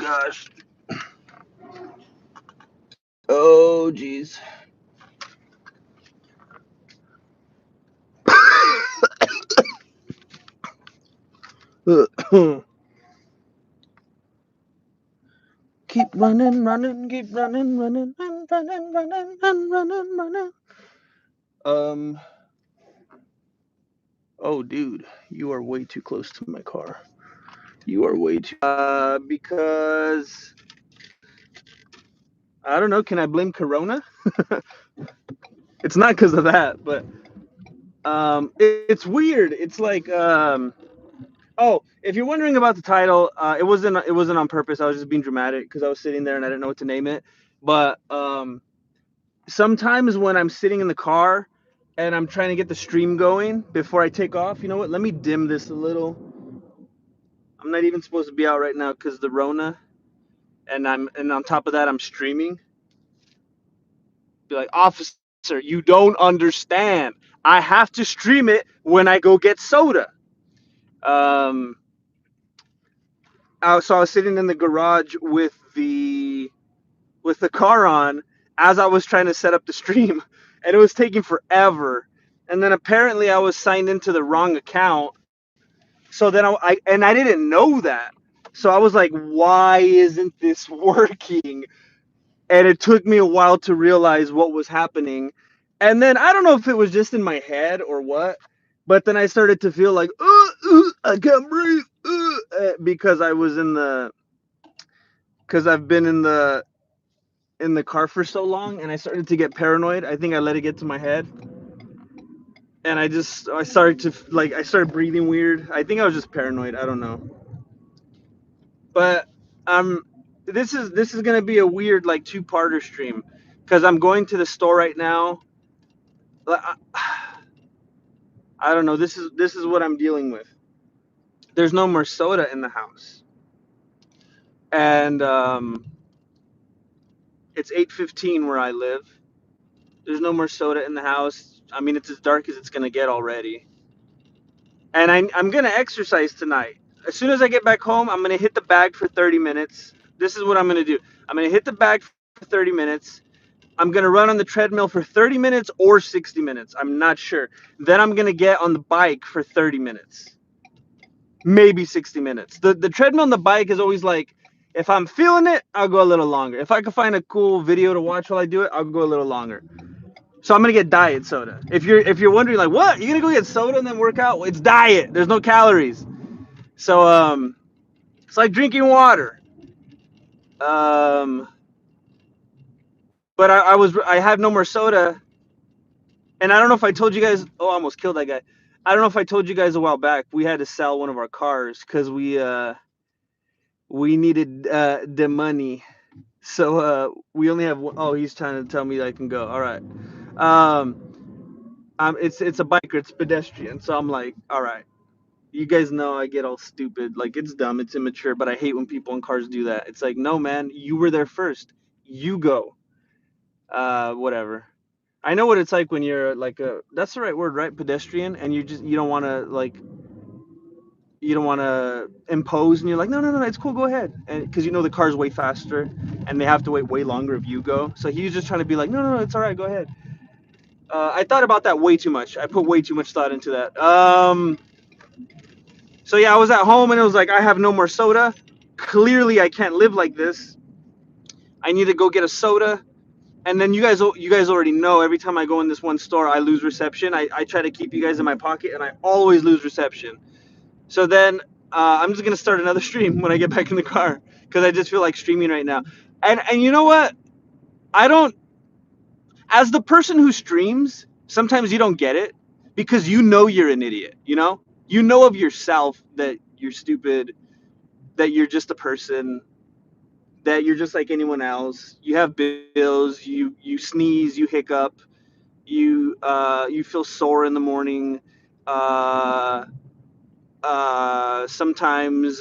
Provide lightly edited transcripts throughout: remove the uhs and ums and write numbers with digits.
gosh. Oh jeez. Keep running, running, keep running, running, and running, running, and running, running. Oh, dude, you are way too close to my car. You are way too. Because I don't know. Can I blame Corona? It's not because of that, but it's weird. It's like oh, if you're wondering about the title, it wasn't on purpose. I was just being dramatic because I was sitting there and I didn't know what to name it. But sometimes when I'm sitting in the car and I'm trying to get the stream going before I take off, you know what? Let me dim this a little. I'm not even supposed to be out right now because the Rona, and on top of that I'm streaming. Be like, officer, you don't understand. I have to stream it when I go get soda. Um, so I was sitting in the garage with the car on as I was trying to set up the stream, and it was taking forever. And then apparently I was signed into the wrong account. So then I didn't know that. So I was like, why isn't this working? And it took me a while to realize what was happening. And then I don't know if it was just in my head or what, but then I started to feel like, I can't breathe, because I've been in the car for so long, and I started to get paranoid. I think I let it get to my head, and I started breathing weird. I think I was just paranoid. I don't know, but this is gonna be a weird like two-parter stream because I'm going to the store right now. I don't know. This is what I'm dealing with. There's no more soda in the house, and it's 8:15 where I live. There's no more soda in the house. I mean, it's as dark as it's gonna get already. And I'm gonna exercise tonight. As soon as I get back home, I'm gonna hit the bag for 30 minutes. This is what I'm gonna do. I'm gonna hit the bag for 30 minutes. I'm gonna run on the treadmill for 30 minutes or 60 minutes. I'm not sure. Then I'm gonna get on the bike for 30 minutes, maybe 60 minutes. The treadmill and the bike is always like, if I'm feeling it, I'll go a little longer. If I can find a cool video to watch while I do it, I'll go a little longer. So I'm gonna get diet soda. If you're wondering like, what, you're gonna go get soda and then work out? Well, it's diet. There's no calories. So it's like drinking water. But I have no more soda, and I don't know if I told you guys. Oh, I almost killed that guy. I don't know if I told you guys a while back. We had to sell one of our cars because we needed the money. So we only have one. Oh, he's trying to tell me I can go. All right. It's a biker. It's pedestrian. So I'm like, all right. You guys know I get all stupid. Like, it's dumb. It's immature. But I hate when people in cars do that. It's like, no, man. You were there first. You go. Whatever. I know what it's like when you're like that's the right word, right? Pedestrian, and you don't want to impose, and you're like, no, it's cool, go ahead, and because you know the car's way faster and they have to wait way longer if you go. So he was just trying to be like, no, it's all right, go ahead. I thought about that way too much. I put way too much thought into that. So yeah, I was at home and it was like, I have no more soda. Clearly I can't live like this. I need to go get a soda. And then you guys already know, every time I go in this one store, I lose reception. I try to keep you guys in my pocket, and I always lose reception. So then I'm just gonna start another stream when I get back in the car because I just feel like streaming right now. And you know what? I don't. As the person who streams, sometimes you don't get it because you know you're an idiot. You know of yourself that you're stupid, that you're just a person, that you're just like anyone else. You have bills. You sneeze. You hiccup. You feel sore in the morning. Sometimes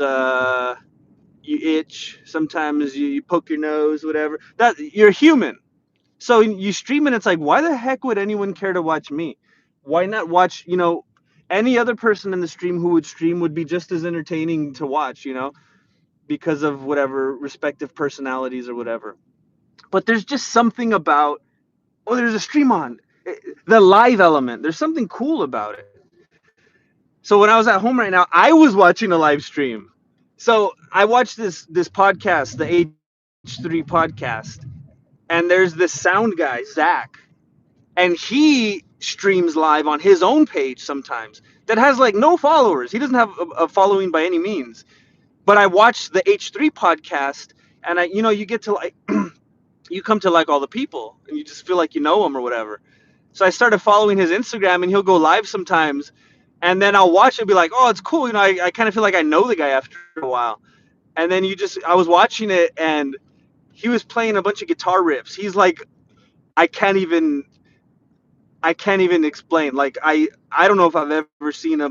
you itch. Sometimes you poke your nose. Whatever. That you're human. So you stream and it's like, why the heck would anyone care to watch me? Why not watch? Any other person in the stream who would stream would be just as entertaining to watch. because of whatever respective personalities or whatever. But there's just something about, oh, there's a stream on. The live element. There's something cool about it. So when I was at home right now, I was watching a live stream. So I watched this podcast, the H3 podcast, and there's this sound guy, Zach, and he streams live on his own page sometimes that has like no followers. He doesn't have a following by any means. But I watched the H3 podcast, and you get to like, you come to like all the people, and you just feel like you know them or whatever. So I started following his Instagram, and he'll go live sometimes, and then I'll watch it and be like, oh, it's cool. I kind of feel like I know the guy after a while. And then I was watching it, and he was playing a bunch of guitar riffs. He's like, I can't even, I can't even explain. Like I don't know if I've ever seen a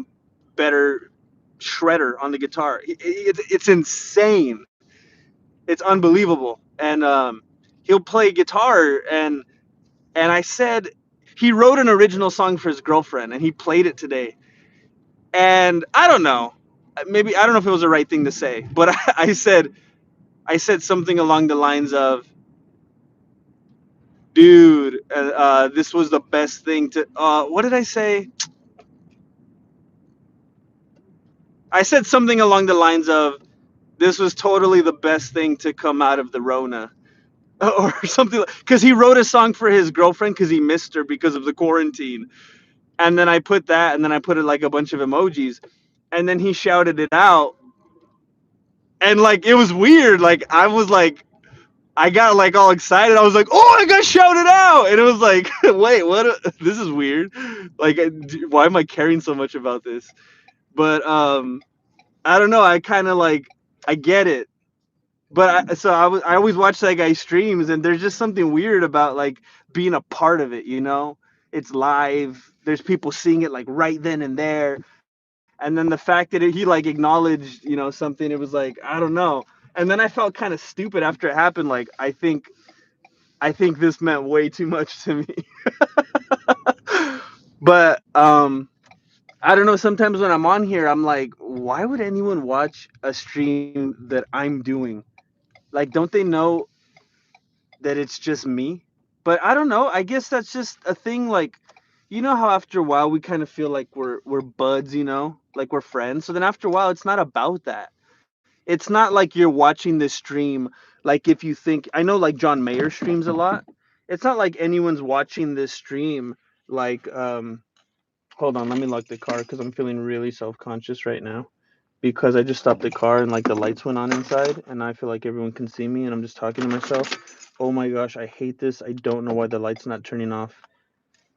better shredder on the guitar. It's insane. It's unbelievable. And he'll play guitar, and I said he wrote an original song for his girlfriend, and he played it today. And I don't know, maybe I don't know if it was the right thing to say, but I said something along the lines of, "Dude, this was the best thing to." What did I say? I said something along the lines of, "This was totally the best thing to come out of the Rona." Or something, because he wrote a song for his girlfriend because he missed her because of the quarantine. And then I put that, and then I put it like a bunch of emojis, and then he shouted it out, and like it was weird. Like I was like, I got like all excited. I was like, oh, I got shouted out, and it was like, wait, what? This is weird. Like, why am I caring so much about this? But I don't know. I kind of like, I get it. But I always watch that guy's streams, and there's just something weird about like being a part of it. It's live. There's people seeing it like right then and there, and then the fact that he like acknowledged something, it was like, I don't know. And then I felt kind of stupid after it happened. Like I think this meant way too much to me. But I don't know, sometimes when I'm on here, I'm like, why would anyone watch a stream that I'm doing? Like, don't they know that it's just me? But I don't know, I guess that's just a thing. Like, how after a while we kind of feel like we're buds, like we're friends. So then after a while, it's not about that. It's not like you're watching this stream. Like, if you think, I know like John Mayer streams a lot. It's not like anyone's watching this stream like hold on, let me lock the car because I'm feeling really self-conscious right now, because I just stopped the car and like the lights went on inside, and I feel like everyone can see me and I'm just talking to myself. Oh my gosh, I hate this. I don't know why the light's not turning off.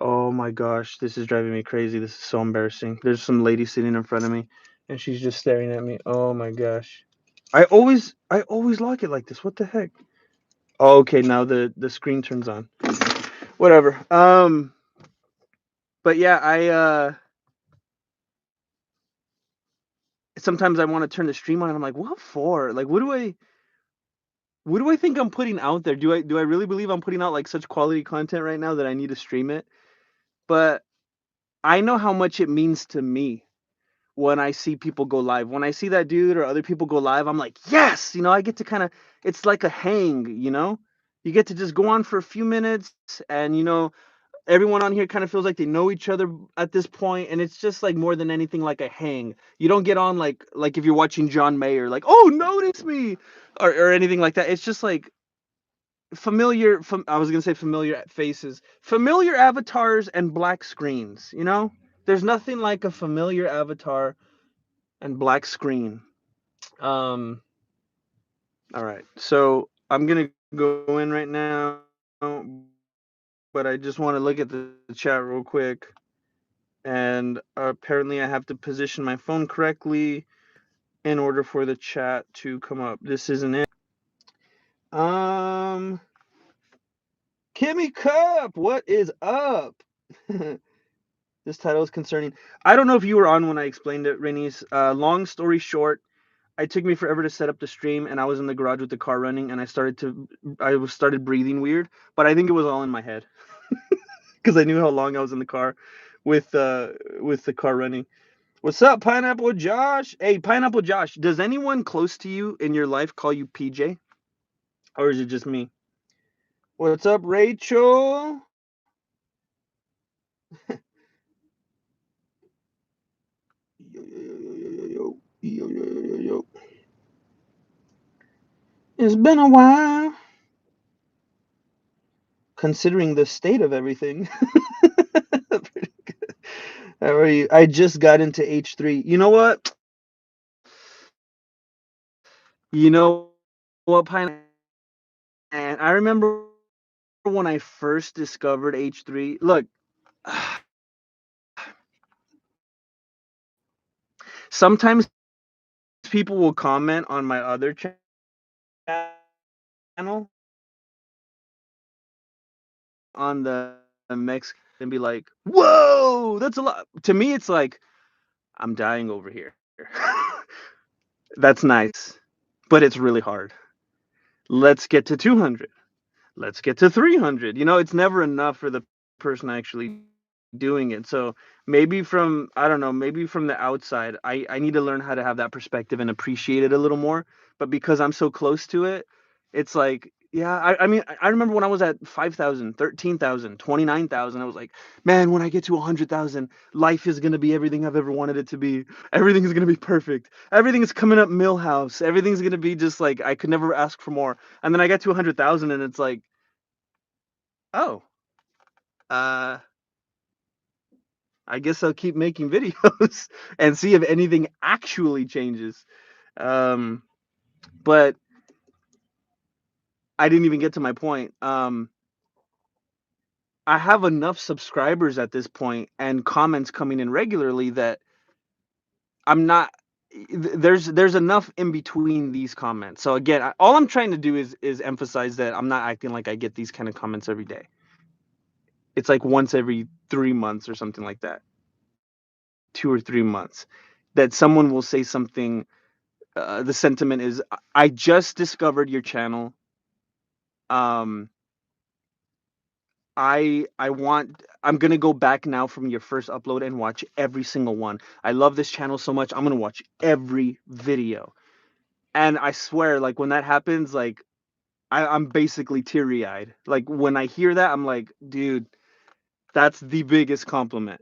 Oh my gosh, this is driving me crazy. This is so embarrassing. There's some lady sitting in front of me, and she's just staring at me. Oh my gosh. I always lock it like this. What the heck? Oh, okay, now the screen turns on. Whatever. But yeah, I sometimes I want to turn the stream on, and I'm like, what for? Like, what do I think I'm putting out there? Do I really believe I'm putting out like such quality content right now that I need to stream it? But I know how much it means to me when I see people go live. When I see that dude or other people go live, I'm like, yes, I get to kind of, it's like a hang. You get to just go on for a few minutes, and everyone on here kind of feels like they know each other at this point, and it's just like more than anything like a hang. You don't get on like if you're watching John Mayer, like, oh, notice me, or anything like that. It's just like I was gonna say familiar faces, familiar avatars, and black screens. There's nothing like a familiar avatar and black screen. Um, all right, so I'm gonna go in right now, but I just want to look at the chat real quick. And apparently, I have to position my phone correctly in order for the chat to come up. This isn't it. Kimmy Cup, what is up? This title is concerning. I don't know if you were on when I explained it, Renice. Long story short, it took me forever to set up the stream, and I was in the garage with the car running, and I started breathing weird, but I think it was all in my head because I knew how long I was in the car with the car running. What's up, Pineapple Josh? Hey, Pineapple Josh, does anyone close to you in your life call you PJ? Or is it just me? What's up, Rachel? Yo, yo, yo, yo, yo, yo, yo, yo, yo. It's been a while, considering the state of everything. Pretty good. How are you? I just got into H3. You know what? You know what, Pineapple? And I remember when I first discovered H3. Look, sometimes people will comment on my other channel on the Mexican and be like, "Whoa, that's a lot." To me, it's like I'm dying over here. That's nice, but it's really hard. Let's get to 200. Let's get to 300. It's never enough for the person actually doing it. So maybe from, I don't know, maybe from the outside, I need to learn how to have that perspective and appreciate it a little more. But because I'm so close to it, it's like, yeah, I mean, I remember when I was at 5,000, 13,000, 29,000. I was like, man, when I get to 100,000, life is going to be everything I've ever wanted it to be. Everything is going to be perfect. Everything is coming up Millhouse. Everything's going to be just like, I could never ask for more. And then I get to 100,000 and it's like, oh, uh, I guess I'll keep making videos and see if anything actually changes. Um, but I didn't even get to my point. I have enough subscribers at this point and comments coming in regularly that I'm not. There's enough in between these comments. So again, all I'm trying to do is emphasize that I'm not acting like I get these kind of comments every day. It's like once every 3 months or something like that, 2 or 3 months, that someone will say something. The sentiment is, I just discovered your channel. Um, I'm gonna go back now from your first upload and watch every single one. I love this channel so much. I'm gonna watch every video. And I swear, like when that happens, like I'm basically teary eyed. Like when I hear that, I'm like, dude, that's the biggest compliment.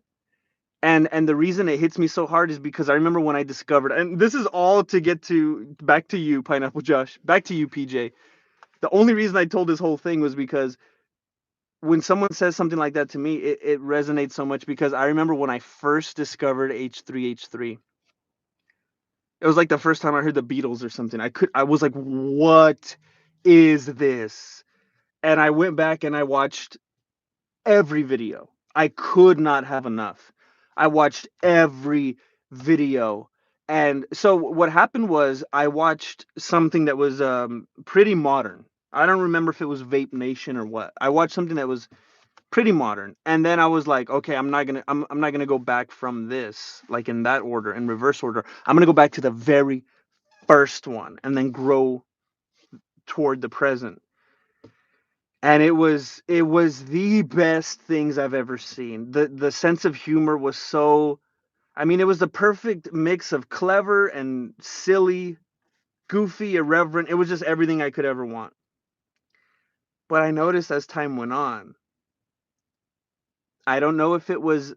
And the reason it hits me so hard is because I remember when I discovered, and this is all to get to back to you, Pineapple Josh, back to you, PJ. The only reason I told this whole thing was because when someone says something like that to me, it resonates so much because I remember when I first discovered H3H3. It was like the first time I heard the Beatles or something. I was like, what is this? And I went back and I watched every video. I could not have enough. I watched every video. And so what happened was I watched something that was pretty modern. I don't remember if it was Vape Nation or what. I watched something that was pretty modern. And then I was like, okay, I'm not gonna go back from this, like in that order, in reverse order. I'm gonna go back to the very first one and then grow toward the present. And it was the best things I've ever seen. The sense of humor was so, I mean, it was the perfect mix of clever and silly, goofy, irreverent. It was just everything I could ever want. But I noticed as time went on, I don't know if it was,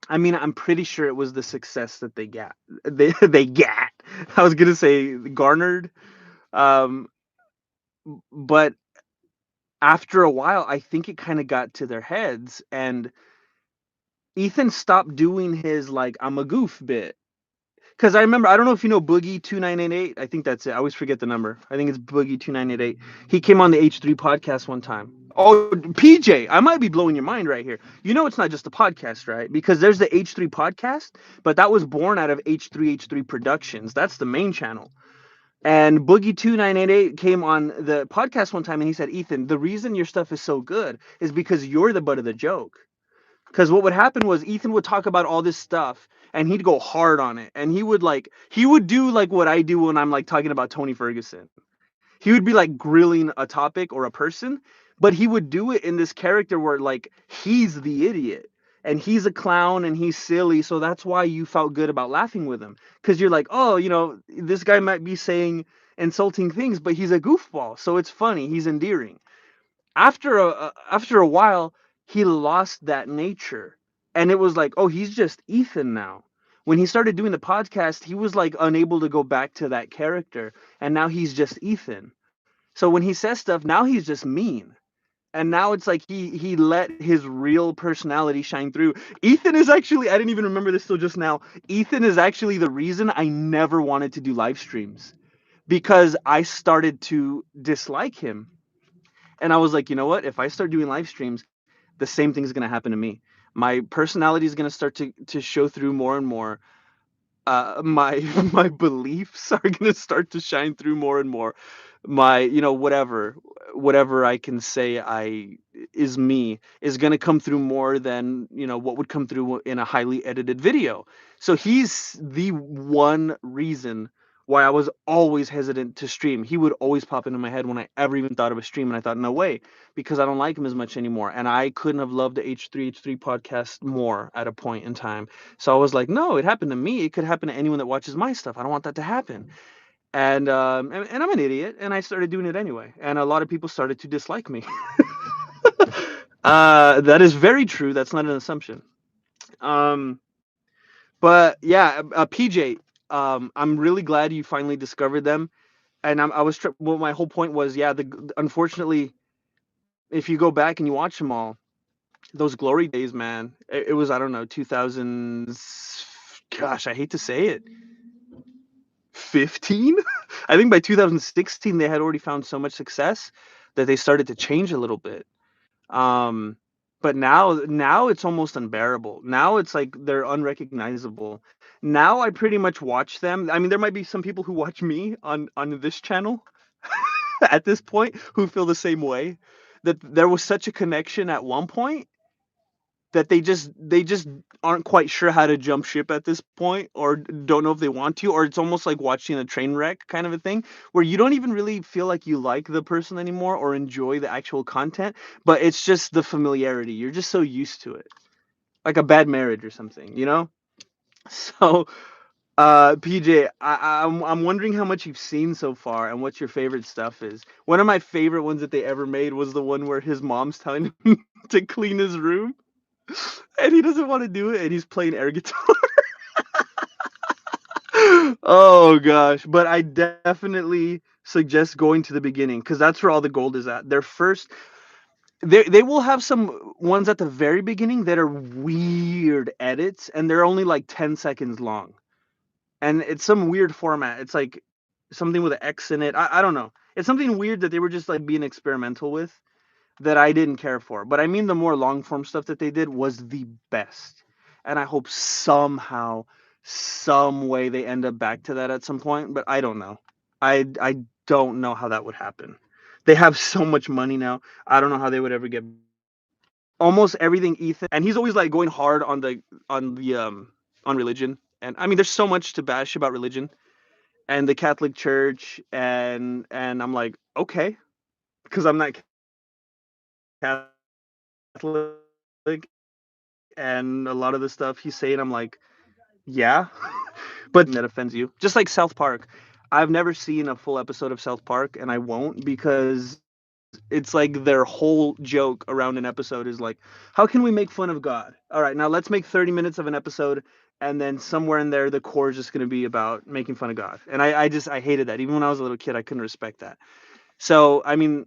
I mean, I'm pretty sure it was the success that they got. They got. I was gonna say garnered, um, but after a while, I think it kind of got to their heads, and Ethan stopped doing his like I'm a goof bit. Because I remember, I don't know if you know Boogie 2988. I think that's it. I always forget the number. I think it's Boogie 2988. He came on the H3 podcast one time. Oh, PJ, I might be blowing your mind right here. It's not just a podcast, right? Because there's the H3 podcast, but that was born out of H3H3 Productions. That's the main channel. And Boogie 2988 came on the podcast one time and he said, Ethan, the reason your stuff is so good is because you're the butt of the joke. Because what would happen was Ethan would talk about all this stuff and he'd go hard on it. And he would do like what I do when I'm like talking about Tony Ferguson. He would be like grilling a topic or a person, but he would do it in this character where like he's the idiot. and he's a clown and he's silly, so that's why you felt good about laughing with him, because you're like, oh, this guy might be saying insulting things, but he's a goofball, so it's funny, he's endearing. After a while, he lost that nature, and it was like, oh, he's just Ethan now. When he started doing the podcast, he was like unable to go back to that character, and now he's just Ethan. So when he says stuff, now he's just mean. And now it's like he let his real personality shine through. Ethan is actually, I didn't even remember this till just now. Ethan is actually the reason I never wanted to do live streams, because I started to dislike him. And I was like, you know what? If I start doing live streams, the same thing's going to happen to me. My personality is going to start to show through more and more. My my beliefs are going to start to shine through more and more. My, whatever I can say I is me is going to come through more than, what would come through in a highly edited video. So he's the one reason why I was always hesitant to stream. He would always pop into my head when I ever even thought of a stream, and I thought, no way, because I don't like him as much anymore. And I couldn't have loved the H3H3 podcast more at a point in time. So I was like, no, it happened to me. It could happen to anyone that watches my stuff. I don't want that to happen. And I'm an idiot, and I started doing it anyway. And a lot of people started to dislike me. That is very true. That's not an assumption. Um, but yeah, PJ, I'm really glad you finally discovered them. And well, my whole point was, yeah, unfortunately, if you go back and you watch them all, those glory days, man, it was, I don't know, 2000, gosh, I hate to say it, 15. I think by 2016 they had already found so much success that they started to change a little bit. um but now it's almost unbearable. Now it's like they're unrecognizable. Now I pretty much watch them. I mean, there might be some people who watch me on this channel at this point who feel the same way, that there was such a connection at one point that they just aren't quite sure how to jump ship at this point, or don't know if they want to, or it's almost like watching a train wreck kind of a thing, where you don't even really feel like you like the person anymore or enjoy the actual content, but it's just the familiarity. You're just so used to it, like a bad marriage or something. So PJ, I'm wondering how much you've seen so far and what your favorite stuff is. One of my favorite ones that they ever made was the one where his mom's telling him to clean his room, and he doesn't want to do it, and he's playing air guitar. Oh gosh, but I definitely suggest going to the beginning, because that's where all the gold is at. Their first, they will have some ones at the very beginning that are weird edits, and they're only like 10 seconds long, and it's some weird format. It's like something with an X in it. I don't know. It's something weird that they were just like being experimental with, that I didn't care for. But I mean, the more long form stuff that they did was the best. And I hope somehow, some way they end up back to that at some point, but I don't know. I don't know how that would happen. They have so much money now. I don't know how they would ever get almost everything Ethan, and he's always like going hard on religion. And I mean, there's so much to bash about religion and the Catholic Church, and I'm like, okay, because I'm not Catholic, and a lot of the stuff he's saying, I'm like, yeah, but that offends you. Just like South Park. I've never seen a full episode of South Park, and I won't, because it's like their whole joke around an episode is like, how can we make fun of God? All right, now let's make 30 minutes of an episode, and then somewhere in there, the core is just going to be about making fun of God. And I hated that. Even when I was a little kid, I couldn't respect that. So, I mean,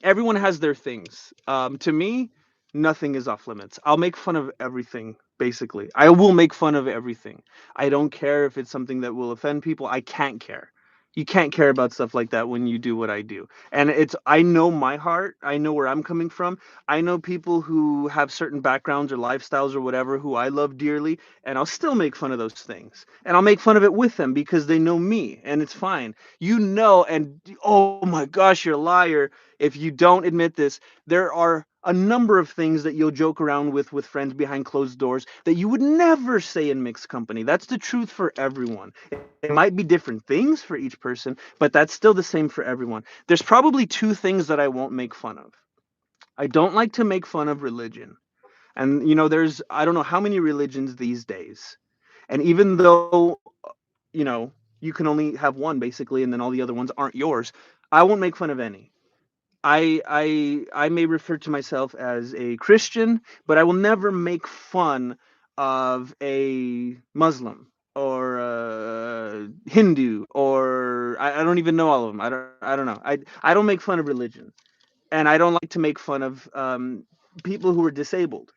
everyone has their things. To me, nothing is off limits. I'll make fun of everything, basically. I will make fun of everything. I don't care if it's something that will offend people. I can't care. You can't care about stuff like that when you do what I do. And I know my heart. I know where I'm coming from. I know people who have certain backgrounds or lifestyles or whatever who I love dearly, and I'll still make fun of those things. And I'll make fun of it with them because they know me, and it's fine. And oh my gosh, you're a liar if you don't admit this. There are a number of things that you'll joke around with friends behind closed doors that you would never say in mixed company. That's the truth for everyone. It might be different things for each person, but that's still the same for everyone. There's probably two things that I won't make fun of. I don't like to make fun of religion. And there's I don't know how many religions these days. And even though you can only have one basically, and then all the other ones aren't yours, I won't make fun of any. I may refer to myself as a Christian, but I will never make fun of a Muslim or a Hindu, or I don't even know all of them. I don't know. I don't make fun of religion, and I don't like to make fun of people who are disabled.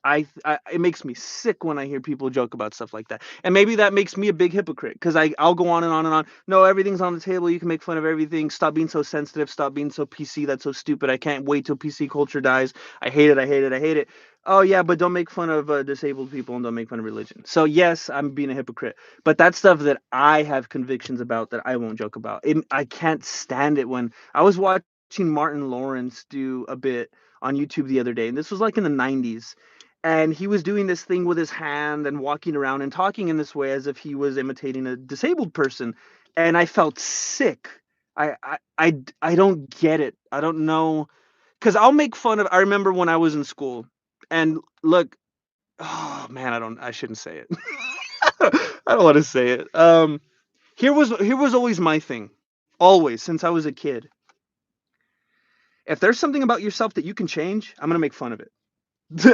It makes me sick when I hear people joke about stuff like that. And maybe that makes me a big hypocrite, because I'll go on and on and on. No, everything's on the table. You can make fun of everything. Stop being so sensitive. Stop being so PC. That's so stupid. I can't wait till PC culture dies. I hate it. I hate it. I hate it. Oh yeah, but don't make fun of disabled people, and don't make fun of religion. So yes, I'm being a hypocrite. But that's stuff that I have convictions about that I won't joke about. I can't stand it when I was watching Martin Lawrence do a bit on YouTube the other day, and this was like in the 90s, and he was doing this thing with his hand and walking around and talking in this way as if he was imitating a disabled person, and I felt sick. I don't get it. I don't know, because I'll make fun of. I remember when I was in school, and look, oh man, I shouldn't say it. I don't want to say it. Here was always my thing, always since I was a kid. If there's something about yourself that you can change, I'm gonna make fun of it.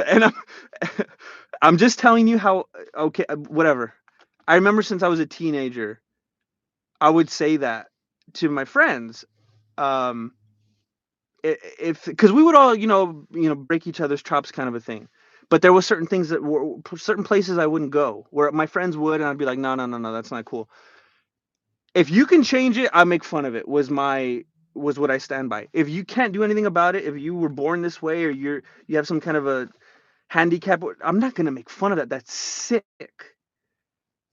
And I'm just telling you how. Okay, whatever. I remember since I was a teenager, I would say that to my friends. Um, if because we would all break each other's chops, kind of a thing. But there was certain things that were certain places I wouldn't go, where my friends would, and I'd be like, no, no, no, no, that's not cool. If you can change it, I make fun of it. Was what I stand by. If you can't do anything about it, if you were born this way, or you have some kind of a handicap, I'm not gonna make fun of that. That's sick.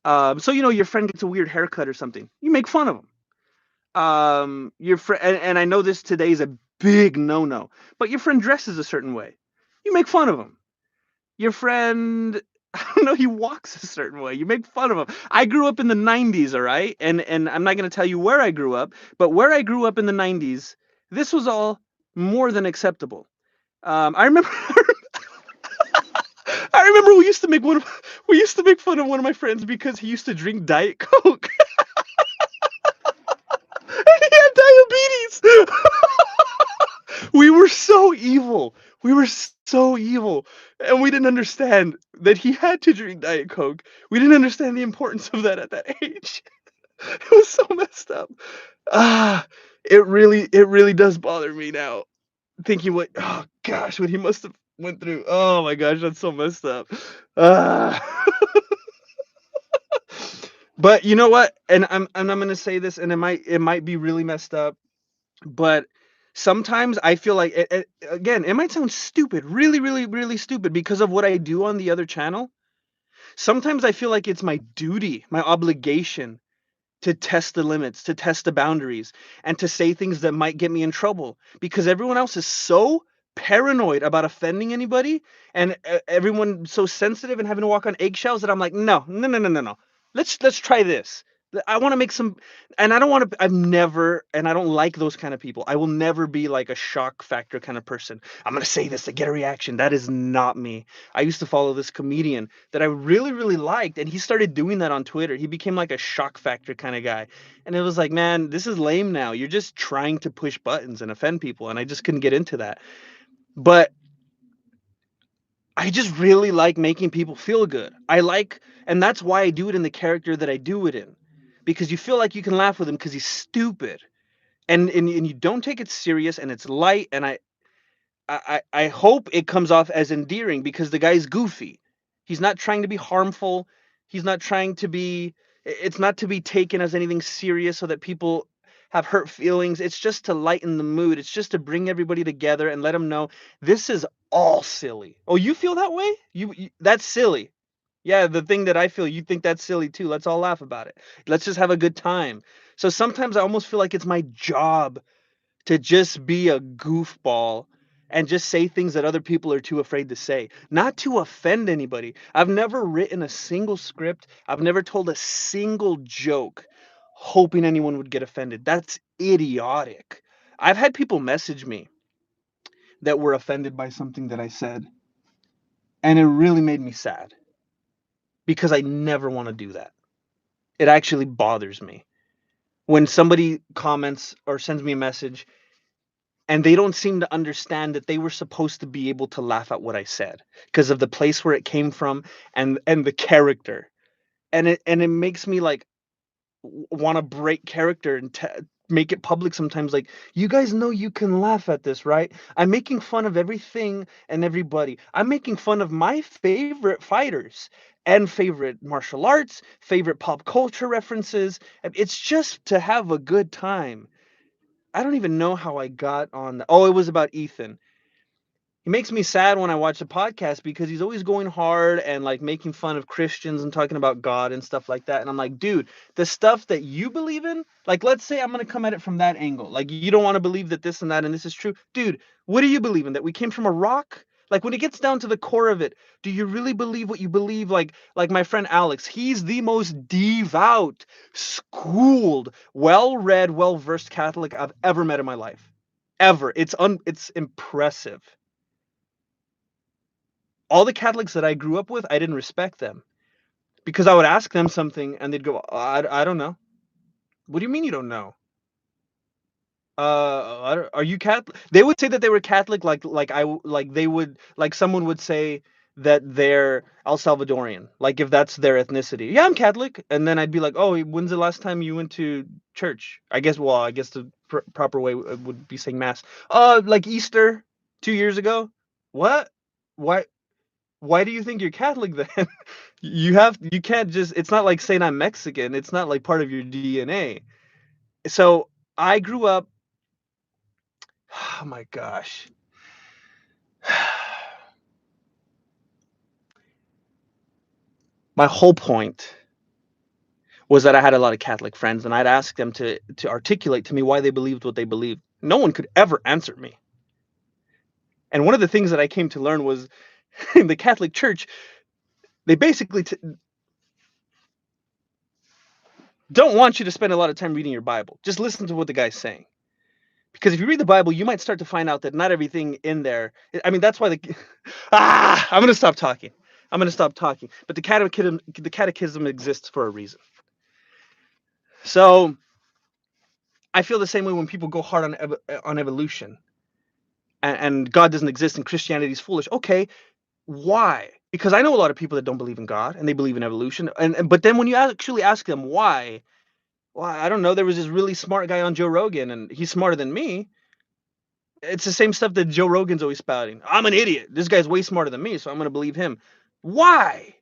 So your friend gets a weird haircut or something, you make fun of him. Your friend, and I know this today is a big no-no, but your friend dresses a certain way, you make fun of him. Your friend, I don't know, he walks a certain way, you make fun of him. I grew up in the 90s, all right, and I'm not gonna tell you where I grew up, but where I grew up in the 90s, this was all more than acceptable. I remember I remember we used to make fun of one of my friends because he used to drink Diet Coke. He had diabetes. We were so evil. We were so evil. And we didn't understand that he had to drink Diet Coke. We didn't understand the importance of that at that age. It was so messed up. Ah, it really does bother me now, thinking what, oh gosh, what he must have went through. Oh my gosh, that's so messed up. Ah. But you know what? And I'm gonna say this, and it might be really messed up, but sometimes I feel like again, it might sound stupid, really, really, really stupid, because of what I do on the other channel. Sometimes I feel like it's my duty, my obligation, to test the limits, to test the boundaries, and to say things that might get me in trouble, because everyone else is so paranoid about offending anybody, and everyone so sensitive and having to walk on eggshells, that I'm like, no, no, no, no, no, no. Let's try this. I want to make some, and I don't want to. I've never, and I don't like those kind of people. I will never be like a shock factor kind of person. I'm gonna say this to get a reaction. That is not me. I used to follow this comedian that I really, really liked, and he started doing that on Twitter. He became like a shock factor kind of guy. And it was like, man, this is lame now. You're just trying to push buttons and offend people, and I just couldn't get into that. But I just really like making people feel good. And that's why I do it in the character that I do it in. Because you feel like you can laugh with him because he's stupid. And you don't take it serious, and it's light, and I hope it comes off as endearing, because the guy's goofy. He's not trying to be harmful. He's not trying to be. It's not to be taken as anything serious so that people have hurt feelings. It's just to lighten the mood. It's just to bring everybody together and let them know this is all silly. Oh, you feel that way? That's silly. Yeah, the thing that I feel, you think that's silly too. Let's all laugh about it. Let's just have a good time. So sometimes I almost feel like it's my job to just be a goofball and just say things that other people are too afraid to say, not to offend anybody. I've never written a single script, I've never told a single joke hoping anyone would get offended. That's idiotic. I've had people message me that were offended by something that I said. And it really made me sad because I never want to do that. It actually bothers me when somebody comments or sends me a message and they don't seem to understand that they were supposed to be able to laugh at what I said because of the place where it came from and the character. And it makes me like want to break character and make it public sometimes. Like, you guys know you can laugh at this, right? I'm making fun of everything and everybody. I'm making fun of my favorite fighters and favorite martial arts, favorite pop culture references. It's just to have a good time. I don't even know how I got on oh, it was about Ethan. He makes me sad when I watch the podcast because he's always going hard and like making fun of Christians and talking about God and stuff like that. And I'm like, dude, the stuff that you believe in, like, let's say I'm going to come at it from that angle. Like, you don't want to believe that this and that and this is true. Dude, what do you believe in? That we came from a rock? Like, when it gets down to the core of it, do you really believe what you believe? Like my friend Alex, he's the most devout, schooled, well-read, well-versed Catholic I've ever met in my life. Ever. It's impressive. All the Catholics that I grew up with, I didn't respect them because I would ask them something and they'd go, I don't know. What do you mean you don't know? Are you Catholic? They would say that they were Catholic, like they would, like someone would say that they're El Salvadorian, like if that's their ethnicity. Yeah, I'm Catholic, and then I'd be like, oh, when's the last time you went to church? I guess the proper way would be saying mass. Like Easter 2 years ago. What? Why? Why do you think you're Catholic then? You can't just, it's not like saying I'm Mexican. It's not like part of your DNA. So I grew up, oh my gosh. My whole point was that I had a lot of Catholic friends and I'd ask them to articulate to me why they believed what they believed. No one could ever answer me. And one of the things that I came to learn was in the Catholic Church, they basically don't want you to spend a lot of time reading your Bible. Just listen to what the guy's saying. Because if you read the Bible, you might start to find out that not everything in there. I mean, that's why I'm going to stop talking. But the catechism exists for a reason. So I feel the same way when people go hard on evolution and God doesn't exist and Christianity is foolish. Okay, why? Because I know a lot of people that don't believe in God and they believe in evolution. But then when you actually ask them why, well, I don't know. There was this really smart guy on Joe Rogan, and he's smarter than me. It's the same stuff that Joe Rogan's always spouting. I'm an idiot. This guy's way smarter than me, so I'm going to believe him. Why?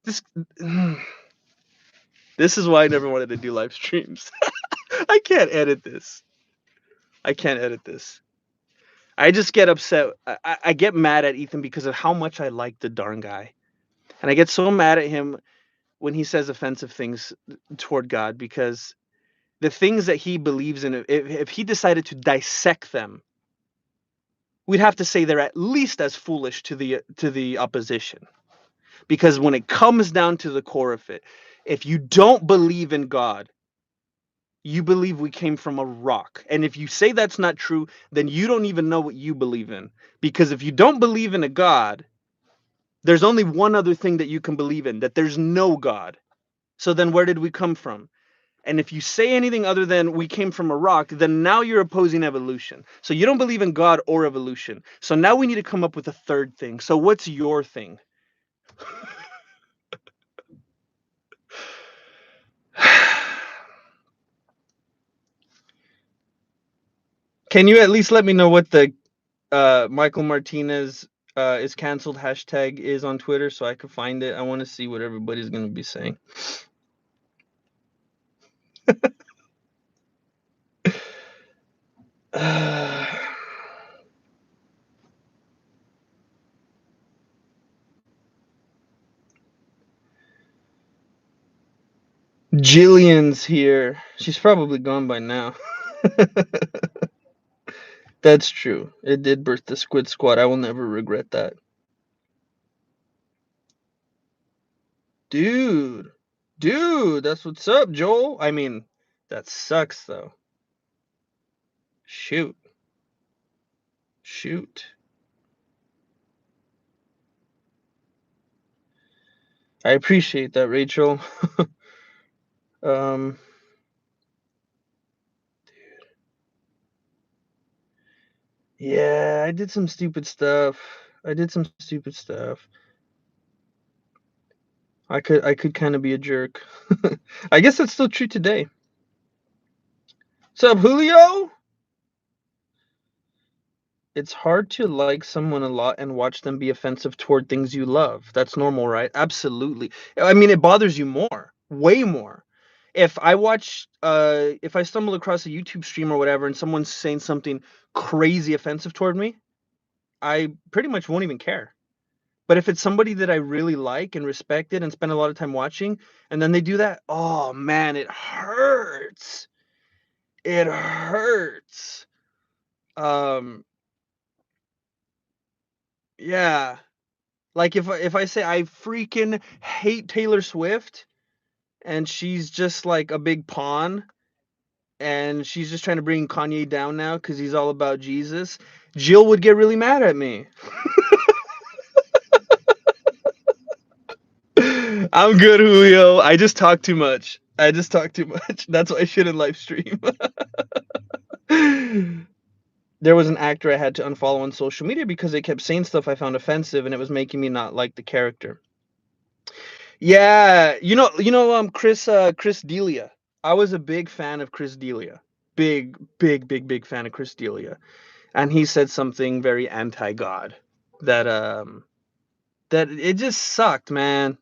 This this is why I never wanted to do live streams. I can't edit this. I just get upset. I get mad at Ethan because of how much I like the darn guy. And I get so mad at him when he says offensive things toward God because the things that he believes in, if he decided to dissect them, we'd have to say they're at least as foolish to the opposition. Because when it comes down to the core of it, if you don't believe in God, you believe we came from a rock. And if you say that's not true, then you don't even know what you believe in. Because if you don't believe in a God, there's only one other thing that you can believe in, that there's no God. So then where did we come from? And if you say anything other than we came from a rock, then now you're opposing evolution. So you don't believe in God or evolution. So now we need to come up with a third thing. So what's your thing? Can you at least let me know what the Michael Martinez is canceled hashtag is on Twitter so I can find it? I want to see what everybody's going to be saying. Jillian's here. She's probably gone by now. That's true. It did birth the Squid Squad. I will never regret that. Dude, that's what's up, Joel. I mean, that sucks though. Shoot. I appreciate that, Rachel. um, yeah, I did some stupid stuff. I could kind of be a jerk. I guess that's still true today. What's up, Julio? It's hard to like someone a lot and watch them be offensive toward things you love. That's normal, right? Absolutely. I mean, it bothers you more, way more. If I stumble across a YouTube stream or whatever and someone's saying something crazy offensive toward me, I pretty much won't even care. But if it's somebody that I really like and respected and spend a lot of time watching, and then they do that, oh man, it hurts. It hurts. Um, yeah. Like if I say I freaking hate Taylor Swift and she's just like a big pawn and she's just trying to bring Kanye down now because he's all about Jesus, Jill would get really mad at me. I'm good, Julio. I just talk too much. That's why I shouldn't live stream. There was an actor I had to unfollow on social media because they kept saying stuff I found offensive and it was making me not like the character. Yeah, Chris D'Elia. I was a big fan of Chris D'Elia. Big fan of Chris D'Elia. And he said something very anti-God that that it just sucked, man.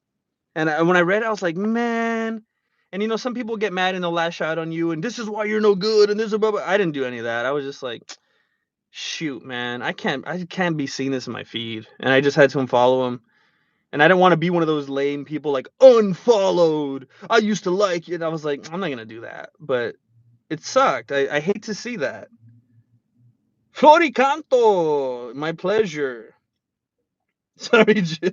And when I read it, I was like, man. And some people get mad and they'll lash out on you and this is why you're no good and this is blah, blah. I didn't do any of that. I was just like, shoot, man, I can't be seeing this in my feed. And I just had to unfollow him. And I didn't want to be one of those lame people like unfollowed. I used to like it. And I was like, I'm not gonna do that. But it sucked. I hate to see that. Floricanto, my pleasure. Sorry, Jill.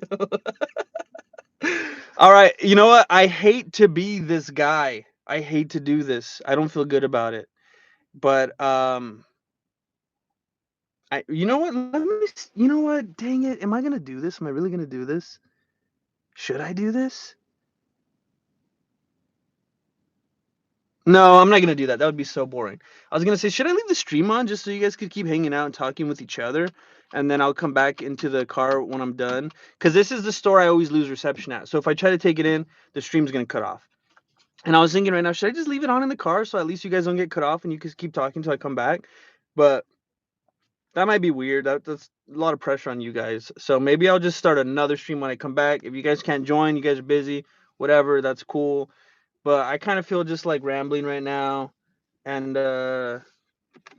All right, you know what? I hate to be this guy. I hate to do this. I don't feel good about it. But you know what? You know what? Dang it! Am I gonna do this? Am I really gonna do this? Should I do this? No, I'm not gonna do that. That would be so boring. I was gonna say, should I leave the stream on just so you guys could keep hanging out and talking with each other, and then I'll come back into the car when I'm done. Because this is the store I always lose reception at. So if I try to take it in, the stream's gonna cut off. And I was thinking right now, should I just leave it on in the car so at least you guys don't get cut off and you can keep talking until I come back? But that might be weird. That's a lot of pressure on you guys. So maybe I'll just start another stream when I come back. If you guys can't join, you guys are busy, whatever, that's cool. But I kind of feel just like rambling right now. And what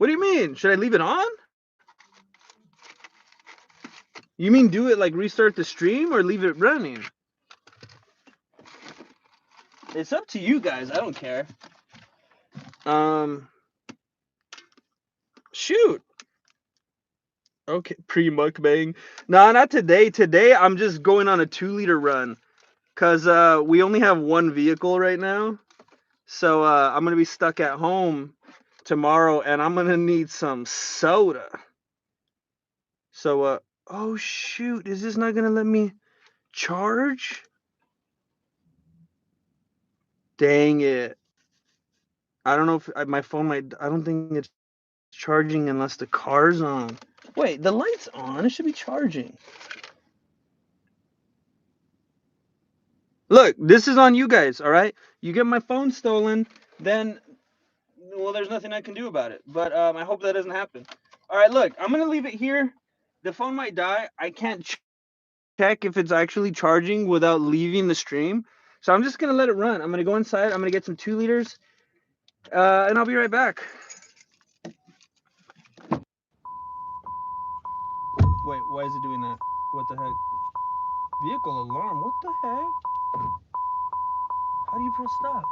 do you mean? Should I leave it on? You mean do it like restart the stream or leave it running? It's up to you guys. I don't care. Shoot. Okay, pre-mukbang. Nah, not today. Today I'm just going on a 2-liter run. Cause we only have one vehicle right now. So I'm gonna be stuck at home tomorrow and I'm gonna need some soda. So oh shoot, is this not gonna let me charge? Dang it. I don't know if my phone might. I don't think it's charging unless the car's on. Wait, the light's on. It should be charging. Look, this is on you guys, all right? You get my phone stolen, then, well, there's nothing I can do about it. But I hope that doesn't happen. All right, look, I'm going to leave it here. The phone might die. I can't check if it's actually charging without leaving the stream. So I'm just going to let it run. I'm going to go inside. I'm going to get some 2 liters, and I'll be right back. Wait, why is it doing that? What the heck? Vehicle alarm? What the heck? How do you press stop?